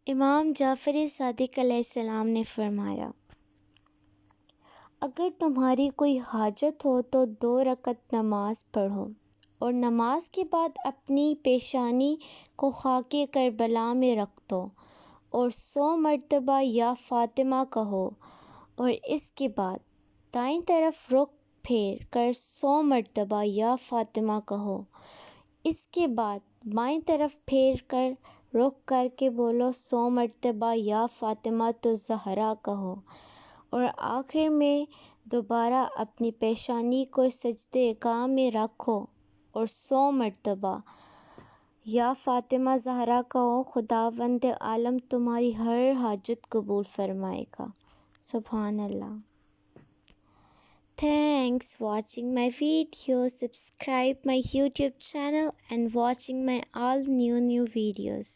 امام جعفر صادق علیہ السلام نے فرمایا، اگر تمہاری کوئی حاجت ہو تو 2 رکعت نماز پڑھو اور نماز کے بعد اپنی پیشانی کو خاک کربلا میں رکھ دو اور 100 مرتبہ یا فاطمہ کہو، اور اس کے بعد دائیں طرف رخ پھیر کر 100 مرتبہ یا فاطمہ کہو، اس کے بعد بائیں طرف پھیر کر رخ کر کے بولو 100 مرتبہ یا فاطمہ الزہرا کہو، اور آخر میں دوبارہ اپنی پیشانی کو سجدہ گاہ میں رکھو اور 100 مرتبہ یا فاطمہ زہرا کہو۔ خداوند عالم تمہاری ہر حاجت قبول فرمائے گا۔ سبحان اللہ۔ Thanks watching my video. Subscribe my YouTube channel and watching my all new videos.